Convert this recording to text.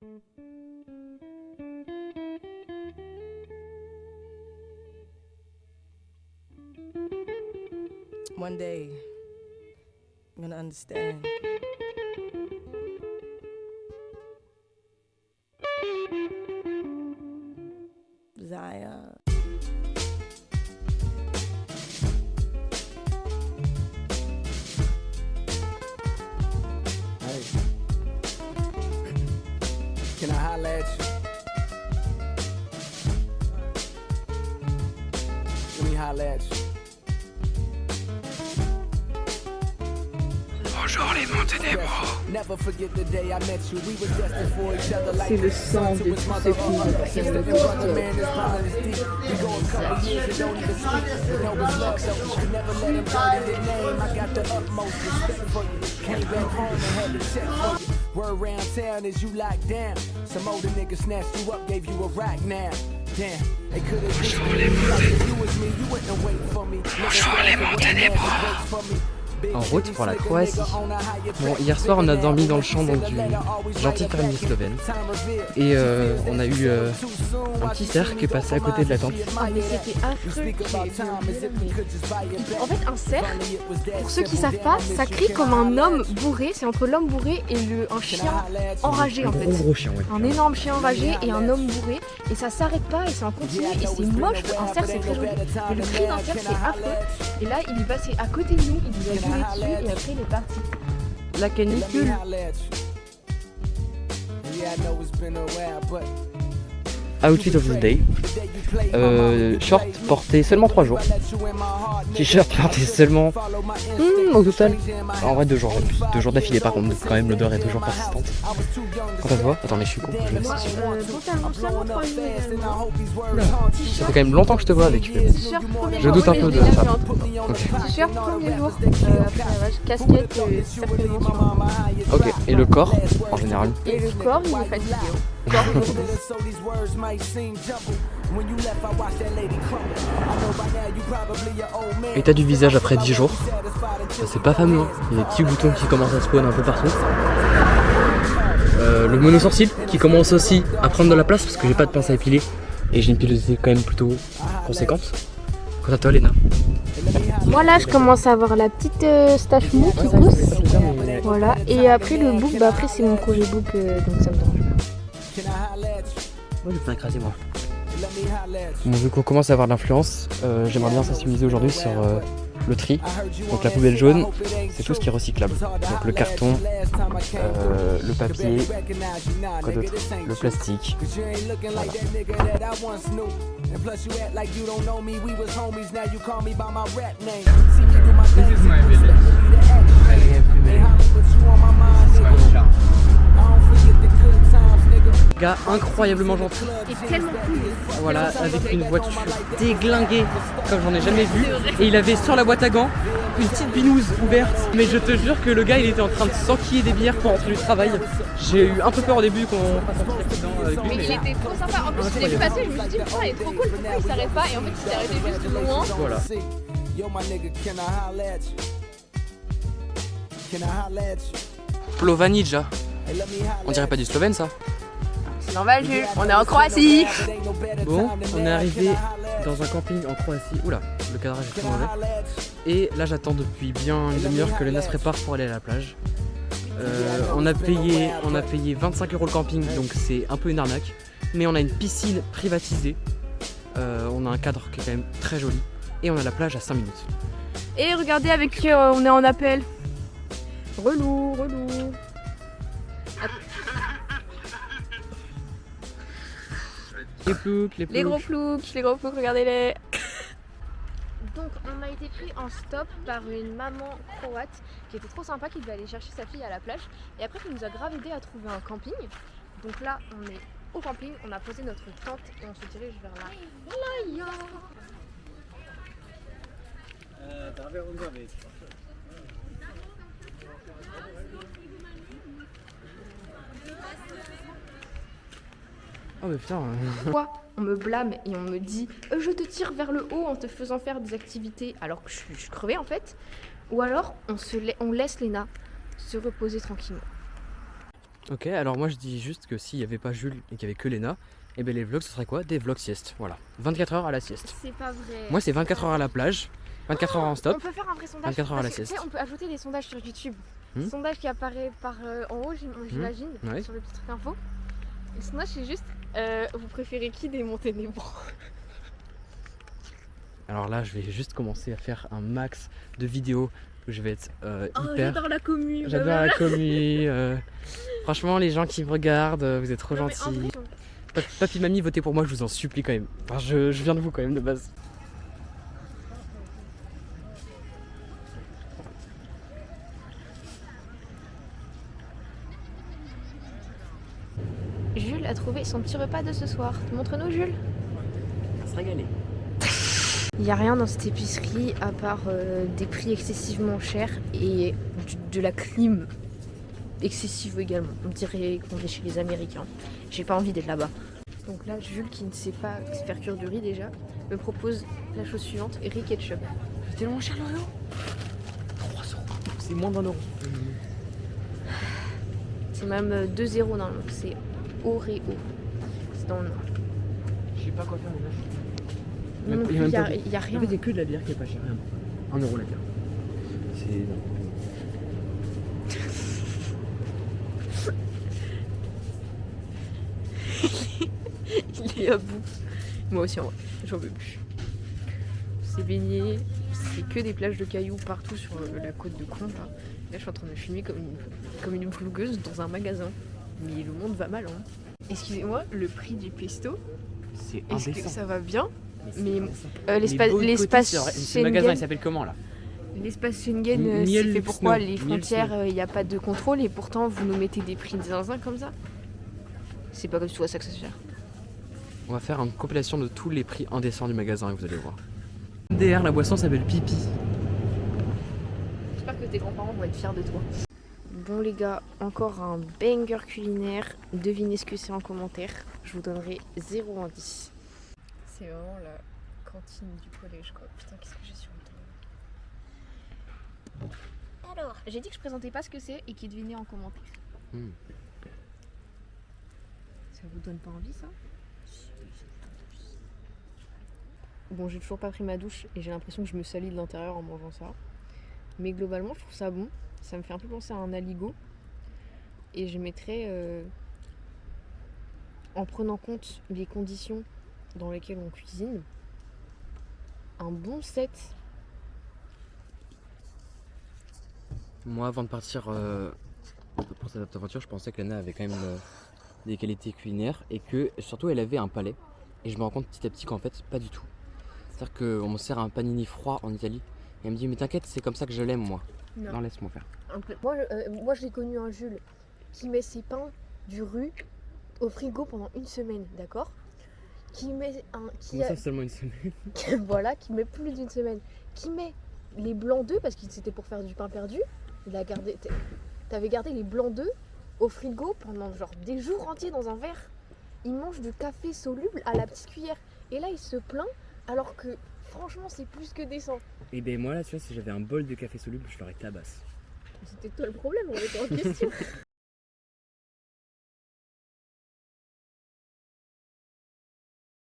One day, I'm gonna understand. Zaya. Hey. Can I holler at you? Let me holler at you. Bonjour les Monténégraux. C'est le sang de tous ceux qui nous prennent le Word round town is you locked down. Some older niggas snatched you up, gave you a rack now. Damn, they could have just you was me, you wouldn't wait for me. Bonjour les Monténégraux. En route pour la Croatie. Bon, hier soir on a dormi dans le champ donc, du gentil fermier slovène et on a eu un petit cerf qui est passé à côté de la tente. Ah mais c'était affreux. En fait un cerf, pour ceux qui savent pas, ça crie comme un homme bourré, c'est entre l'homme bourré et un chien enragé en fait. Un gros chien, ouais. Un énorme chien enragé et un homme bourré et ça s'arrête pas et c'est en continu et c'est moche. Un cerf c'est très joli, mais le cri d'un cerf c'est affreux. Et là il est passé à côté de nous, il nous a gueulé dessus et après il est parti. La canicule. Outfit of the day. Short porté seulement 3 jours. T-shirt porté seulement au total. En vrai 2 jours, 2 jours d'affilée par contre, quand même l'odeur est toujours persistante. Quant à toi, attends mais je suis con. Ça fait quand même longtemps que je te vois avec. Je doute un peu de ça. T-shirt premier jour, après la vache, casquette certainement sur moi. Ok, et le corps en général? Et le corps il est fatigué. Et t'as du visage après 10 jours. Ça, c'est pas fameux, hein. Il y a des petits boutons qui commencent à spawn un peu partout. Le mono-sourcil qui commence aussi à prendre de la place parce que j'ai pas de pince à épiler. Et j'ai une pilosité quand même plutôt conséquente. Quant à toi Léna? Moi là je commence à avoir la petite stache mou qui pousse. Voilà, et après le book, bah après c'est mon projet book donc ça me dérange pas. Moi je vais écraser moi. Bon, vu qu'on commence à avoir de l'influence, j'aimerais bien sensibiliser aujourd'hui sur le tri. Donc la poubelle jaune, c'est tout ce qui est recyclable. Donc le carton, le papier, quoi d'autre, le plastique. Voilà. Gars incroyablement gentil. Et tellement cool. Voilà, avec une voiture déglinguée comme j'en ai jamais vu. Et il avait sur la boîte à gants une petite binouse ouverte. Mais je te jure que le gars il était en train de s'enquiller des bières pour rentrer du travail. J'ai eu un peu peur au début qu'on fasse un petit dedans avec lui. Mais il était trop sympa. En plus je l'ai vu passer, je me suis dit putain il est trop cool, pourquoi il s'arrête pas? Et en fait il s'est arrêté juste loin. Voilà. Plovanija. On dirait pas du slovène ça? C'est normal Jules, on est en Croatie. Bon, on est arrivé dans un camping en Croatie. Oula, le cadrage est très mauvais. Et là j'attends depuis bien une demi-heure que Léna se prépare pour aller à la plage. On a payé 25 € le camping, donc c'est un peu une arnaque. Mais on a une piscine privatisée. On a un cadre qui est quand même très joli. Et on a la plage à 5 minutes. Et regardez avec qui on est en appel. Relou, relou. Les gros ploucs, regardez-les. Donc on a été pris en stop par une maman croate qui était trop sympa, qui devait aller chercher sa fille à la plage. Et après qui nous a grave aidé à trouver un camping. Donc là on est au camping, on a posé notre tente et on se dirige vers la playa. Oh mais putain. Quoi? On me blâme et on me dit je te tire vers le haut en te faisant faire des activités alors que je suis crevée en fait. Ou alors on laisse Léna se reposer tranquillement. Ok, alors moi je dis juste que s'il n'y avait pas Jules et qu'il n'y avait que Léna, et ben les vlogs ce serait quoi? Des vlogs sieste, voilà. 24 heures à la sieste. C'est pas vrai. Moi c'est 24 heures à la plage, 24 heures en On stop. peut faire un vrai sondage. 24 heures à la parce que, tu sais, sieste. on peut ajouter des sondages sur YouTube. Hmm. Sondage qui apparaît par en haut, j'imagine, Ouais. sur le petit truc info. Le sondage c'est juste, vous préférez qui des Monténébraux? Alors là je vais juste commencer à faire un max de vidéos où je vais être Oh, hyper... j'adore la commu. J'adore la commu. Franchement les gens qui me regardent, vous êtes trop Non, mais en gentils. vrai, Papi, mamie, votez pour moi, je vous en supplie quand même. Enfin, je viens de vous quand même de base. Jules a trouvé son petit repas de ce soir. Montre-nous Jules. On va se régaler. Il n'y a rien dans cette épicerie à part des prix excessivement chers et de la clim excessive également. On dirait qu'on est chez les Américains. J'ai pas envie d'être là-bas. Donc là, Jules, qui ne sait pas faire cuire du riz déjà, me propose la chose suivante, riz ketchup. C'est tellement cher l'euro. 3 €. C'est moins d'1 €. C'est même 2 € dans le nom. C'est Oreo. C'est dans le nom. Je sais pas quoi faire déjà. Non, non plus, il y a rien. En fait, il y a que de la bière qui est pas chère. 1 € la bière. C'est... Il est à bout. Moi aussi en vrai, j'en veux plus. C'est baigné, c'est que des plages de cailloux partout sur la côte de Combe. Là, je suis en train de filmer comme une vlogueuse dans un magasin. Mais le monde va mal, hein. Excusez-moi, le prix du pesto, C'est est-ce que indécent. ça va bien? Mais Les l'espace ce magasin il Schengen, s'appelle comment là? l'espace Schengen, Miel c'est fait pourquoi? Snow. Les Miel frontières, il n'y a pas de contrôle et pourtant vous nous mettez des prix de zinzin comme ça? C'est pas comme si tu vois ça que ça se fait. On va faire une compilation de tous les prix indécents du magasin et vous allez voir. MDR, la boisson s'appelle Pipi. J'espère que tes grands-parents vont être fiers de toi. Bon les gars, encore un banger culinaire. Devinez ce que c'est en commentaire. Je vous donnerai 0 en 10. C'est vraiment la cantine du collège quoi. Putain, qu'est-ce que j'ai sur le temps. Alors, j'ai dit que je présentais pas ce que c'est et qu'ils devinaient en commentaire. Ça vous donne pas envie ça? Bon, j'ai toujours pas pris ma douche et j'ai l'impression que je me salis de l'intérieur en mangeant ça. Mais globalement, je trouve ça bon. Ça me fait un peu penser à un aligot. Et je mettrais, en prenant compte les conditions dans lesquelles on cuisine, un bon 7. Moi, avant de partir pour cette aventure, je pensais que Léna avait quand même des qualités culinaires et que surtout elle avait un palais. Et je me rends compte petit à petit qu'en fait, pas du tout. C'est-à-dire qu'on me sert un panini froid en Italie et elle me dit mais t'inquiète, c'est comme ça que je l'aime moi. Non, laisse-moi faire. Moi j'ai connu un Jules qui met ses pains du rue au frigo pendant une semaine, d'accord? Qui met Ça seulement une semaine. voilà, qui met plus d'une semaine, qui met les blancs d'œufs parce que c'était pour faire du pain perdu. T'avais gardé les blancs d'œufs au frigo pendant genre des jours entiers dans un verre. Il mange du café soluble à la petite cuillère et là il se plaint alors que franchement c'est plus que décent. Et ben moi là tu vois, si j'avais un bol de café soluble, je l'aurais tabasse. C'était toi le problème, on était en question.